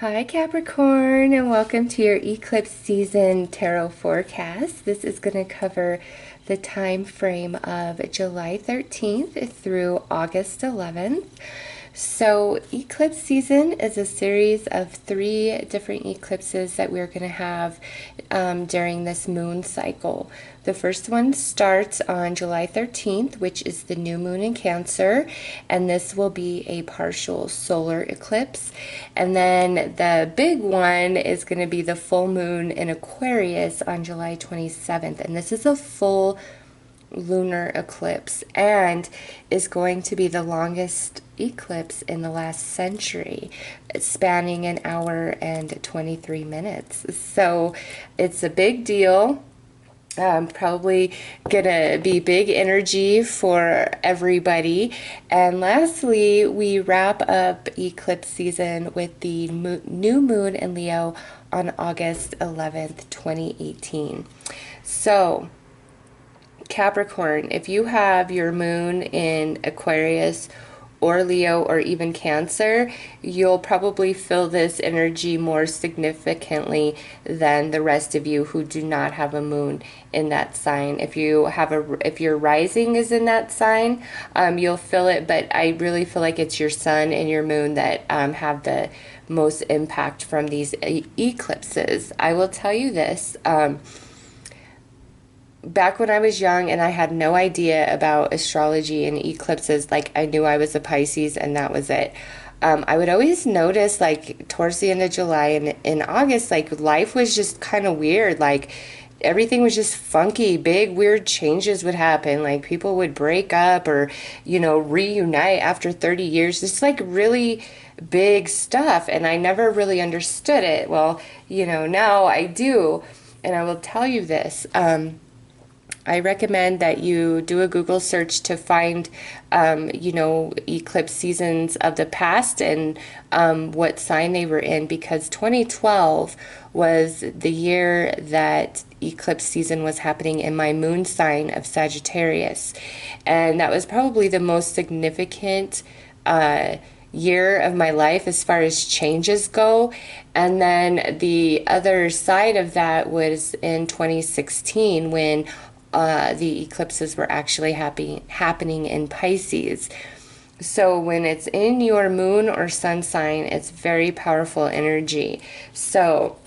Hi Capricorn, and welcome to your eclipse season tarot forecast. This is going to cover the time frame of July 13th through August 11th. So eclipse season is a series of 3 different eclipses that we're going to have during this moon cycle. The first one starts on July 13th, which is the new moon in Cancer, and this will be a partial solar eclipse. And then the big one is going to be the full moon in Aquarius on July 27th, and this is a full lunar eclipse and is going to be the longest eclipse in the last century, spanning an hour and 23 minutes. So it's a big deal. Probably gonna be big energy for everybody. And lastly, we wrap up eclipse season with the new moon in Leo on August 11th, 2018. So Capricorn, if you have your moon in Aquarius or Leo or even Cancer, you'll probably feel this energy more significantly than the rest of you who do not have a moon in that sign. If your rising is in that sign, you'll feel it, but I really feel like it's your sun and your moon that have the most impact from these eclipses. I will tell you this. Back when I was young and I had no idea about astrology and eclipses, like I knew I was a Pisces and that was it. I would always notice, like towards the end of July and in August, like life was just kind of weird. Like everything was just funky. Big weird changes would happen. Like people would break up or, reunite after 30 years. It's like really big stuff. And I never really understood it. Well, now I do. And I will tell you this. I recommend that you do a Google search to find, eclipse seasons of the past and what sign they were in, because 2012 was the year that eclipse season was happening in my moon sign of Sagittarius. And that was probably the most significant year of my life as far as changes go. And then the other side of that was in 2016 when the eclipses were actually happening in Pisces. So when it's in your moon or sun sign, it's very powerful energy. So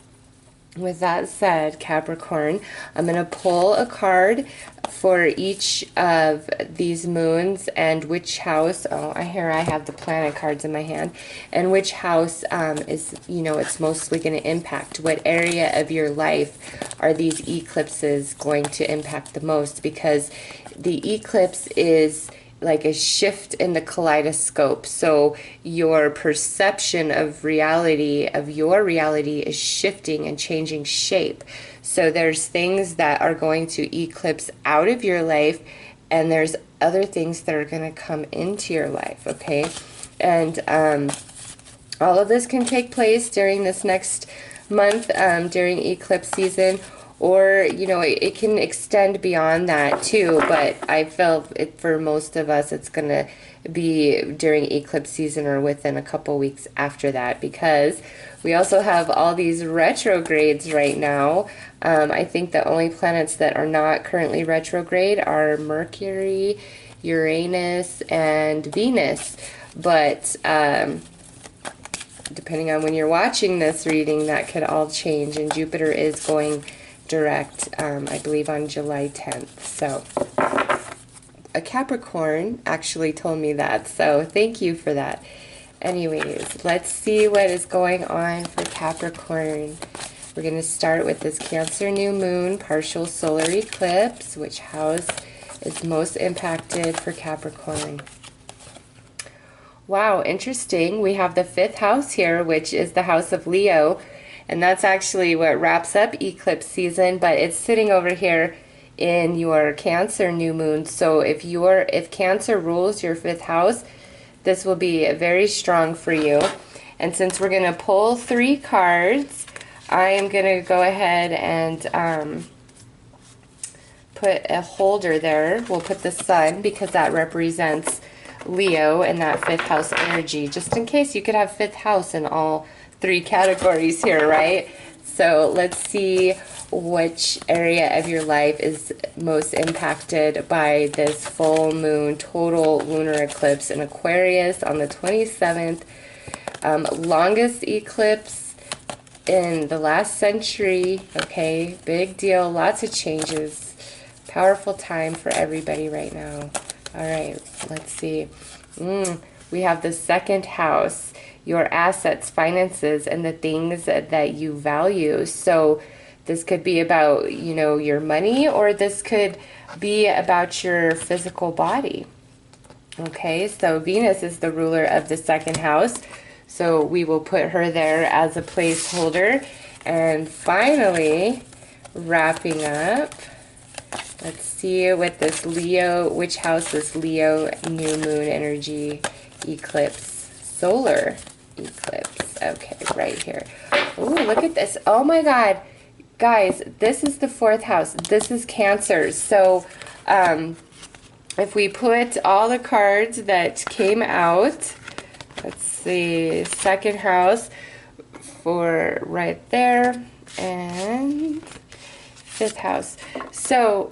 with that said, Capricorn, I'm going to pull a card for each of these moons and which house. I have the planet cards in my hand, and which house is, it's mostly going to impact. What area of your life are these eclipses going to impact the most? Because the eclipse is like a shift in the kaleidoscope. So your perception of reality, of your reality, is shifting and changing shape. So there's things that are going to eclipse out of your life, and there's other things that are going to come into your life, okay? And all of this can take place during this next month, during eclipse season, or, it can extend beyond that too, but I feel for most of us, it's going to be during eclipse season or within a couple weeks after that, because we also have all these retrogrades right now. I think the only planets that are not currently retrograde are Mercury, Uranus, and Venus. But depending on when you're watching this reading, that could all change. And Jupiter is going direct, I believe, on July 10th. So a Capricorn actually told me that, so thank you for that. Anyways, let's see what is going on for Capricorn. We're going to start with this Cancer new moon partial solar eclipse. Which house is most impacted for Capricorn? Wow, interesting. We have the 5th house here, which is the house of Leo. And that's actually what wraps up eclipse season, but it's sitting over here in your Cancer new moon. So if Cancer rules your 5th house, this will be very strong for you. And since we're going to pull 3 cards, I am going to go ahead and put a holder there. We'll put the sun because that represents Leo and that 5th house energy, just in case you could have 5th house in all three categories here, right? So let's see which area of your life is most impacted by this full moon total lunar eclipse in Aquarius on the 27th. Longest eclipse in the last century. Okay, big deal, lots of changes. Powerful time for everybody right now. All right, let's see. We have the second house, your assets, finances, and the things that you value. So this could be about, you know, your money, or this could be about your physical body. Okay, so Venus is the ruler of the second house. So we will put her there as a placeholder. And finally, wrapping up, let's see what this Leo, which house is Leo new moon energy eclipse, solar eclipse. Okay, right here. Oh, look at this. Oh my God. Guys, this is the fourth house. This is Cancer. So if we put all the cards that came out, let's see, second house for right there, and fifth house. So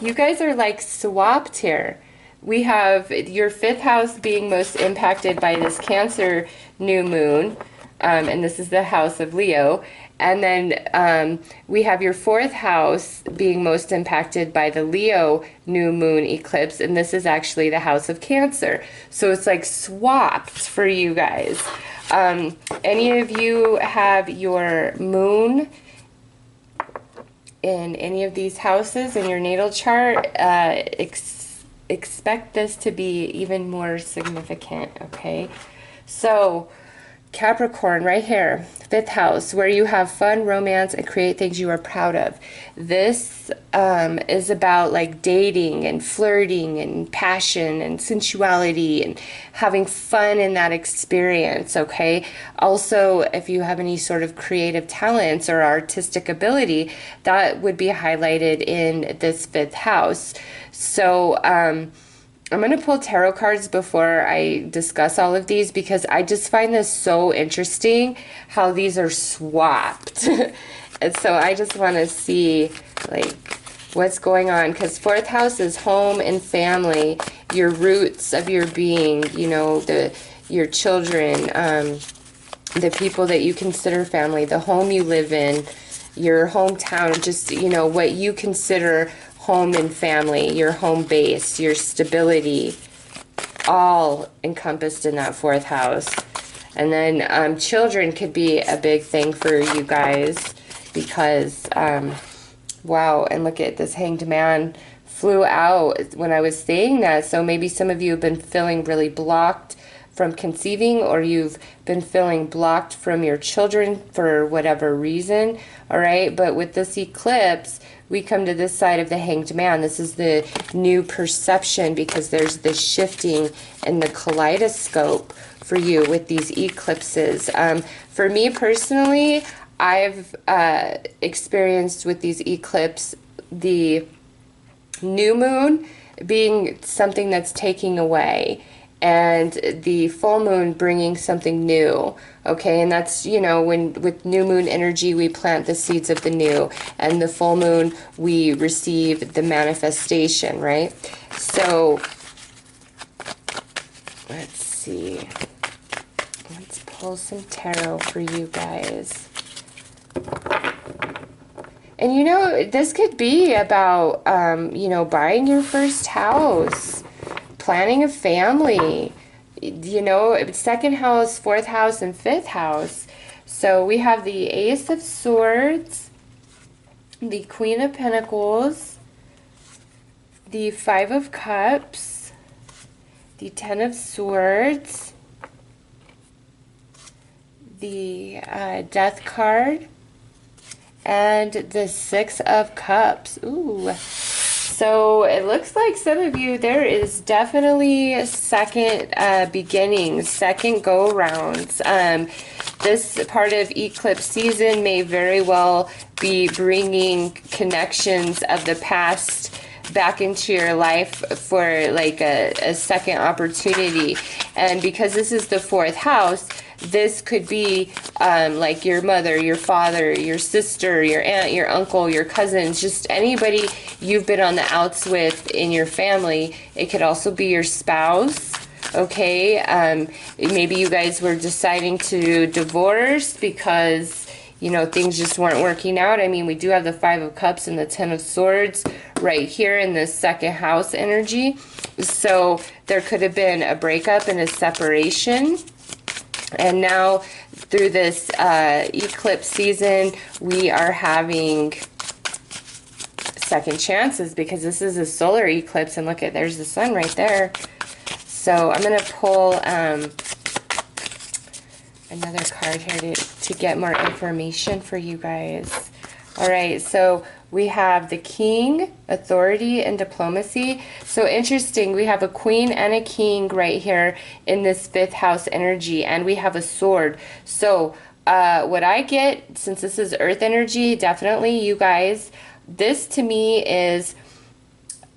you guys are like swapped here. We have your fifth house being most impacted by this Cancer new moon, and this is the house of Leo. And then we have your fourth house being most impacted by the Leo new moon eclipse, and this is actually the house of Cancer. So it's like swapped for you guys. Any of you have your moon in any of these houses in your natal chart, expect this to be even more significant, okay? So Capricorn right here, fifth house, where you have fun, romance, and create things you are proud of. This is about like dating and flirting and passion and sensuality and having fun in that experience, okay? Also, if you have any sort of creative talents or artistic ability, that would be highlighted in this fifth house. So, I'm going to pull tarot cards before I discuss all of these, because I just find this so interesting how these are swapped. And so I just want to see like what's going on, because fourth house is home and family, your roots of your being, you know, your children, the people that you consider family, the home you live in, your hometown, just, you know, what you consider home and family, your home base, your stability, all encompassed in that fourth house. And then children could be a big thing for you guys, because wow, and look at this Hanged Man flew out when I was saying that. So maybe some of you have been feeling really blocked from conceiving, or you've been feeling blocked from your children for whatever reason. All right, but with this eclipse, we come to this side of the Hanged Man. This is the new perception, because there's this shifting in the kaleidoscope for you with these eclipses. For me personally, I've experienced with these eclipses the new moon being something that's taking away, and the full moon bringing something new. Okay, and that's, you know, when with new moon energy we plant the seeds of the new, and the full moon we receive the manifestation, right? So let's see, let's pull some tarot for you guys. And you know, this could be about you know, buying your first house, planning a family, you know, second house, fourth house, and fifth house. So we have the Ace of Swords, the Queen of Pentacles, the Five of Cups, the Ten of Swords, the Death card, and the Six of Cups. Ooh. So it looks like some of you, there is definitely second beginnings, second go-rounds. This part of eclipse season may very well be bringing connections of the past back into your life for like a second opportunity. And because this is the fourth house, this could be like your mother, your father, your sister, your aunt, your uncle, your cousins, just anybody you've been on the outs with in your family. It could also be your spouse. Okay, maybe you guys were deciding to divorce because, you know, things just weren't working out. I mean, we do have the Five of Cups and the Ten of Swords right here in the second house energy. So there could have been a breakup and a separation. And now through this eclipse season, we are having second chances because this is a solar eclipse. And look at, there's the sun right there. So I'm going to pull another card here to get more information for you guys. All right, so we have the King, authority, and diplomacy. So interesting, we have a Queen and a King right here in this fifth house energy, and we have a sword. So what I get, since this is earth energy, definitely you guys, this to me is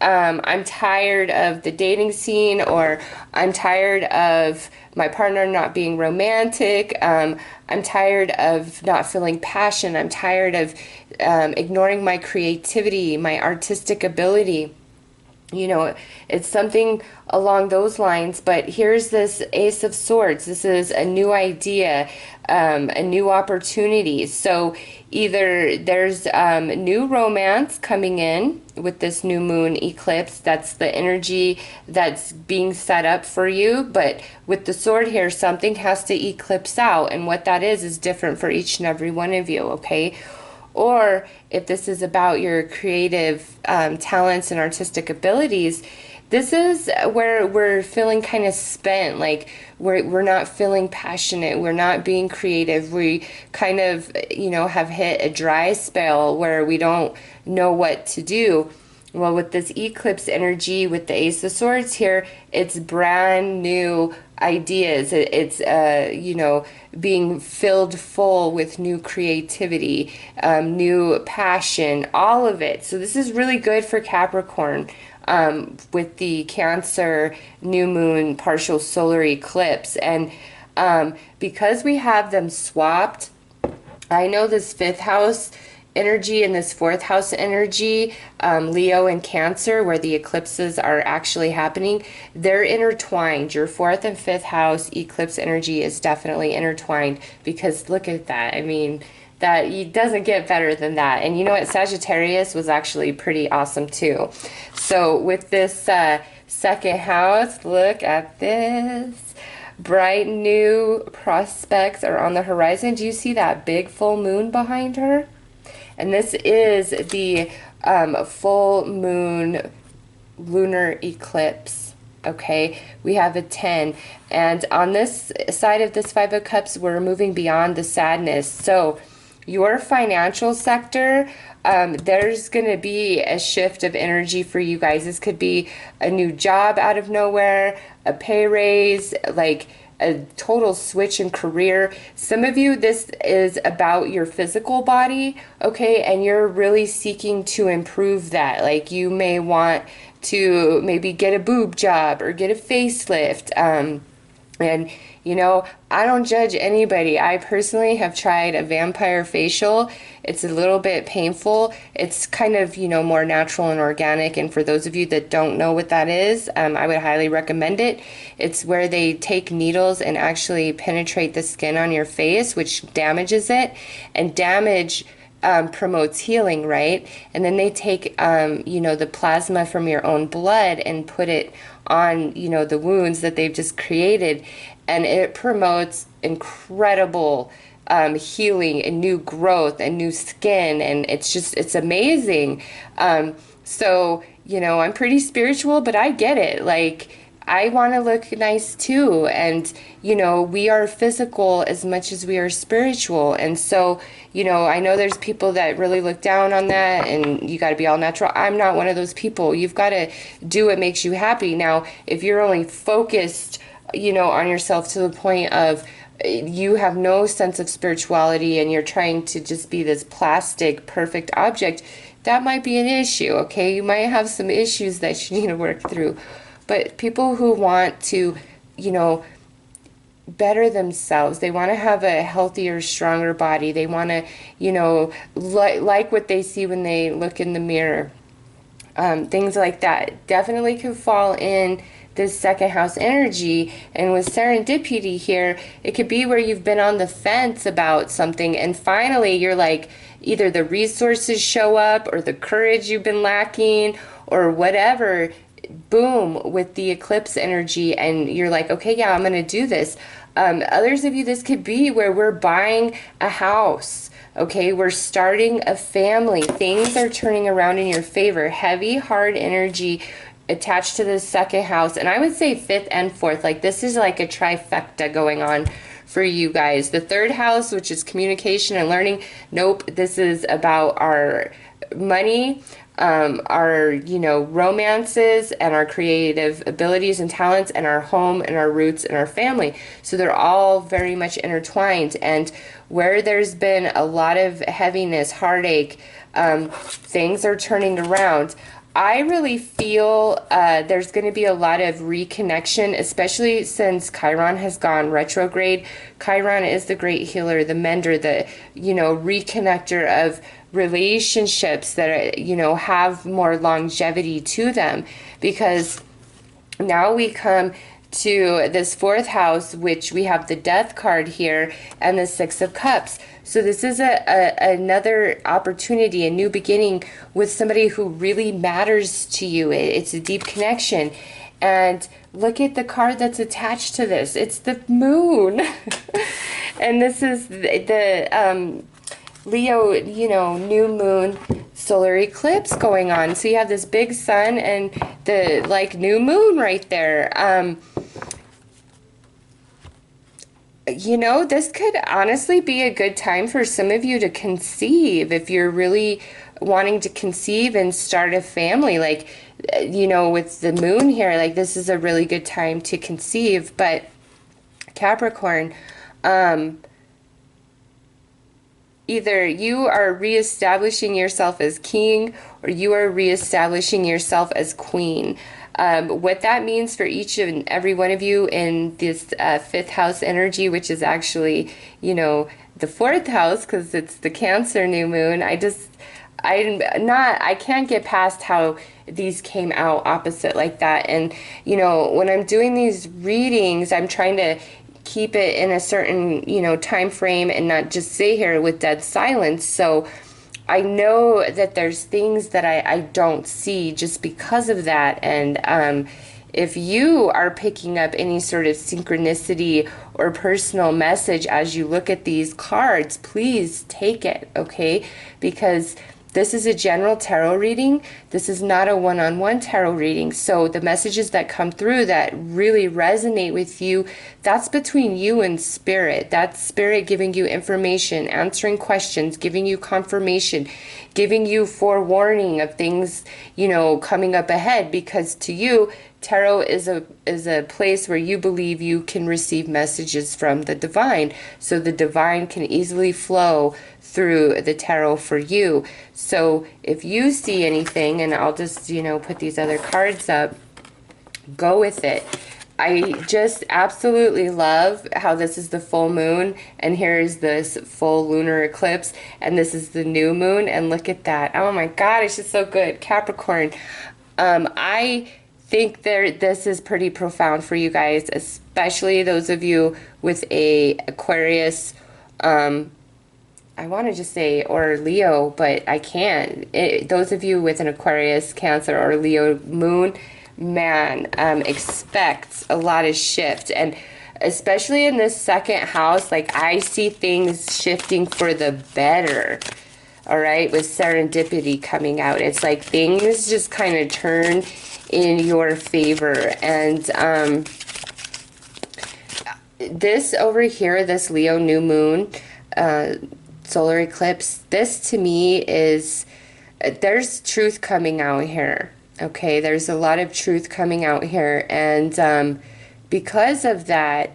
I'm tired of the dating scene, or I'm tired of my partner not being romantic. I'm tired of not feeling passion. I'm tired of ignoring my creativity, my artistic ability. You know, it's something along those lines. But here's this Ace of Swords. This is a new idea, a new opportunity. So either there's new romance coming in with this new moon eclipse. That's the energy that's being set up for you. But with the sword here, something has to eclipse out. And what that is different for each and every one of you, okay? Or if this is about your creative talents and artistic abilities, this is where we're feeling kind of spent, like we're not feeling passionate, we're not being creative, we kind of, you know, have hit a dry spell where we don't know what to do. Well, with this eclipse energy, with the Ace of Swords here, it's brand new ideas. It's you know, being filled full with new creativity, new passion, all of it. So this is really good for Capricorn with the Cancer new moon partial solar eclipse. And because we have them swapped, I know this fifth house energy and this fourth house energy, Leo and Cancer, where the eclipses are actually happening, they're intertwined. Your fourth and fifth house eclipse energy is definitely intertwined, because look at that. I mean, that it doesn't get better than that. And you know what? Sagittarius was actually pretty awesome too. So with this second house, look at this. Bright new prospects are on the horizon. Do you see that big full moon behind her? And this is the full moon lunar eclipse, okay? We have a 10. And on this side of this Five of Cups, we're moving beyond the sadness. So your financial sector, there's going to be a shift of energy for you guys. This could be a new job out of nowhere, a pay raise, like a total switch in career. Some of you, this is about your physical body, okay, and you're really seeking to improve that. Like you may want to maybe get a boob job or get a facelift, and you know, I don't judge anybody. I personally have tried a vampire facial. It's a little bit painful. It's kind of, you know, more natural and organic. And for those of you that don't know what that is, I would highly recommend it. It's where they take needles and actually penetrate the skin on your face, which damages it. And damage promotes healing, right? And then they take, you know, the plasma from your own blood and put it on, you know, the wounds that they've just created. And it promotes incredible healing and new growth and new skin. And it's amazing. So, you know, I'm pretty spiritual, but I get it. Like, I want to look nice too. And, you know, we are physical as much as we are spiritual. And so, you know, I know there's people that really look down on that and you got to be all natural. I'm not one of those people. You've got to do what makes you happy. Now, if you're only focused, you know, on yourself to the point of you have no sense of spirituality and you're trying to just be this plastic, perfect object, that might be an issue, okay? You might have some issues that you need to work through. But people who want to, you know, better themselves. They want to have a healthier, stronger body. They want to, you know, like what they see when they look in the mirror. Things like that definitely could fall in this second house energy. And with serendipity here, it could be where you've been on the fence about something and finally you're like, either the resources show up or the courage you've been lacking or whatever, boom, with the eclipse energy, and you're like, okay, yeah, I'm going to do this. Others of you, this could be where we're buying a house. Okay, we're starting a family. Things are turning around in your favor. Heavy, hard energy attached to the second house. And I would say fifth and fourth. Like this is like a trifecta going on for you guys. The third house, which is communication and learning. Nope, this is about our money, our, you know, romances and our creative abilities and talents and our home and our roots and our family. So they're all very much intertwined. And where there's been a lot of heaviness, heartache, things are turning around. I really feel there's going to be a lot of reconnection, especially since Chiron has gone retrograde. Chiron is the great healer, the mender, the, you know, reconnector of relationships that are, you know, have more longevity to them, because now we come to this fourth house, which we have the death card here and the Six of Cups. So this is another opportunity, a new beginning with somebody who really matters to you. It's a deep connection. And look at the card that's attached to this. It's the moon. And this is the Leo, you know, new moon solar eclipse going on. So you have this big sun and the like new moon right there. You know, this could honestly be a good time for some of you to conceive if you're really wanting to conceive and start a family. Like, you know, with the moon here, like this is a really good time to conceive. But Capricorn, either you are reestablishing yourself as king or you are reestablishing yourself as queen. What that means for each and every one of you in this fifth house energy, which is actually, you know, the fourth house because it's the Cancer new moon. I can't get past how these came out opposite like that. And, you know, when I'm doing these readings, I'm trying to keep it in a certain, you know, time frame and not just sit here with dead silence. So I know that there's things that I don't see just because of that. And if you are picking up any sort of synchronicity or personal message as you look at these cards, please take it, okay? Because this is a general tarot reading. This is not a one-on-one tarot reading. So the messages that come through that really resonate with you, that's between you and spirit. That's spirit giving you information, answering questions, giving you confirmation, giving you forewarning of things, you know, coming up ahead. Because to you, tarot is a place where you believe you can receive messages from the divine. So the divine can easily flow through the tarot for you. So if you see anything, and I'll just, you know, put these other cards up, go with it. I just absolutely love how this is the full moon, and here's this full lunar eclipse, and this is the new moon, and look at that. Oh my God, it's just so good. Capricorn. I think this is pretty profound for you guys, especially those of you with a Aquarius, I want to just say, or Leo, but I can't. Those of you with an Aquarius, Cancer, or Leo moon, man, expect a lot of shift. And especially in this second house, like I see things shifting for the better. All right, with serendipity coming out. It's like things just kind of turn in your favor. And this over here, this Leo new moon, solar eclipse, this to me is, there's truth coming out here. Okay, there's a lot of truth coming out here. And because of that,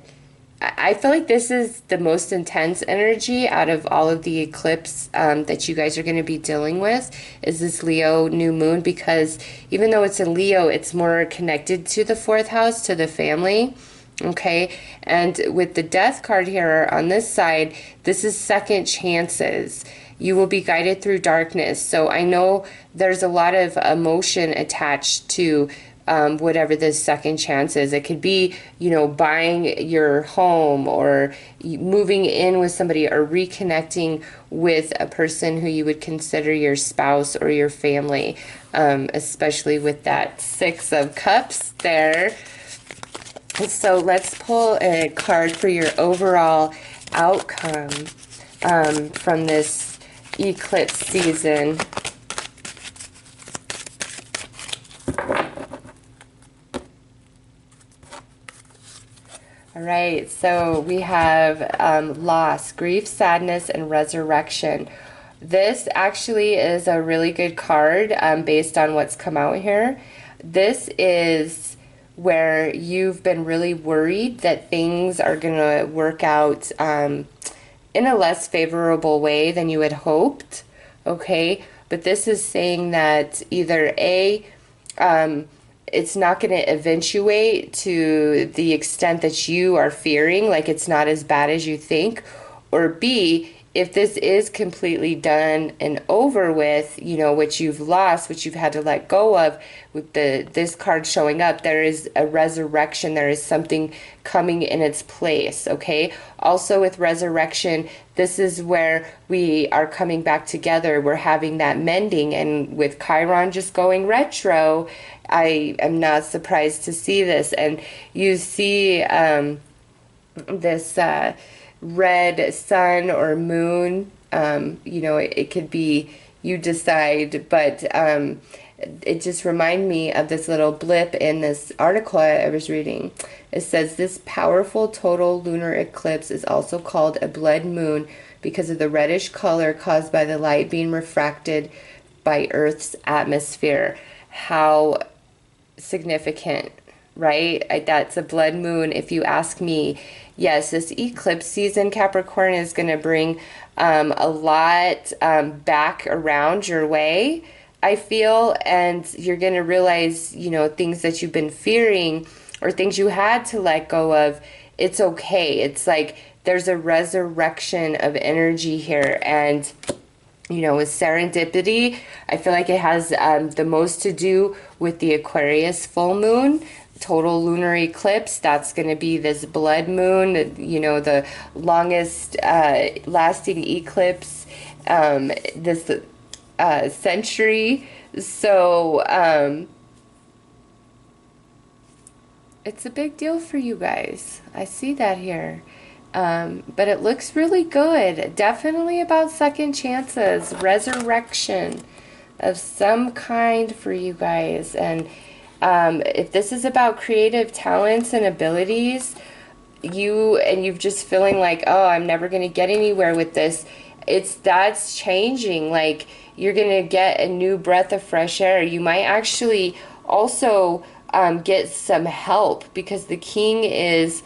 I feel like this is the most intense energy out of all of the eclipse that you guys are going to be dealing with, is this Leo new moon, because even though it's in Leo, it's more connected to the fourth house, to the family. Okay, and with the death card here on this side, this is second chances. You will be guided through darkness. So I know there's a lot of emotion attached to whatever this second chance is. It could be, you know, buying your home or moving in with somebody or reconnecting with a person who you would consider your spouse or your family, especially with that Six of Cups there. So let's pull a card for your overall outcome from this eclipse season. All right, so we have loss, grief, sadness, and resurrection. This actually is a really good card based on what's come out here. This is where you've been really worried that things are going to work out in a less favorable way than you had hoped, okay? But this is saying that either A, it's not going to eventuate to the extent that you are fearing, like it's not as bad as you think, or B, if this is completely done and over with, you know, what you've lost, what you've had to let go of, with this card showing up, there is a resurrection, there is something coming in its place, okay? Also with resurrection, this is where we are coming back together, we're having that mending, and with Chiron just going retro, I am not surprised to see this. And you see this red sun or moon, you know, it could be, you decide, but it just reminded me of this little blip in this article I was reading. It says, this powerful total lunar eclipse is also called a blood moon because of the reddish color caused by the light being refracted by Earth's atmosphere. How significant, right? That's a blood moon, if you ask me. Yes, this eclipse season, Capricorn, is going to bring a lot back around your way, I feel, and you're going to realize, you know, things that you've been fearing or things you had to let go of, it's okay. It's like there's a resurrection of energy here, and you know, with serendipity, I feel like it has the most to do with the Aquarius full moon, total lunar eclipse. That's going to be this blood moon, you know, the longest lasting eclipse this century. So it's a big deal for you guys. I see that here. But it looks really good. Definitely about second chances, resurrection of some kind for you guys. And if this is about creative talents and abilities, you've just feeling like, oh, I'm never going to get anywhere with this. That's changing. Like, you're going to get a new breath of fresh air. You might actually also get some help, because the king is,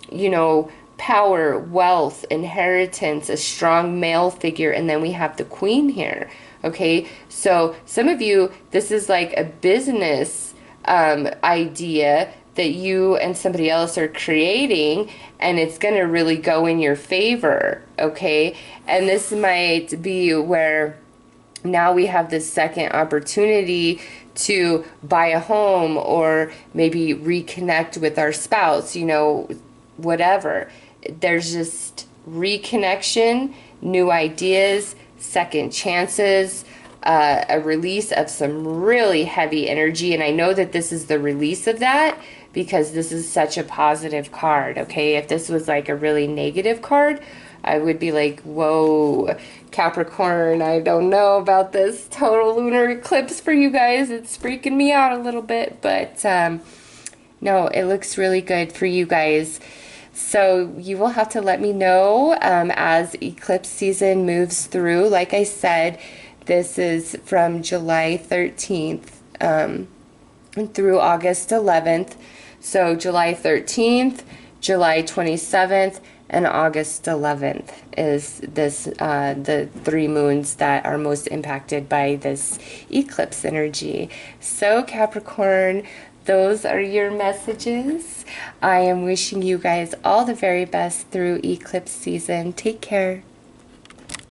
you know, power, wealth, inheritance, a strong male figure, and then we have the queen here. Okay, so some of you, this is like a business idea that you and somebody else are creating, and it's going to really go in your favor. Okay, and this might be where now we have this second opportunity to buy a home, or maybe reconnect with our spouse, you know, whatever. There's just reconnection, new ideas, second chances, a release of some really heavy energy. And I know that this is the release of that, because this is such a positive card, okay? If this was like a really negative card, I would be like, whoa, Capricorn, I don't know about this total lunar eclipse for you guys. It's freaking me out a little bit. But no, it looks really good for you guys. So you will have to let me know as eclipse season moves through. Like I said, this is from July 13th through August 11th. So July 13th, July 27th, and August 11th is this the 3 moons that are most impacted by this eclipse energy. So Capricorn, those are your messages. I am wishing you guys all the very best through eclipse season. Take care.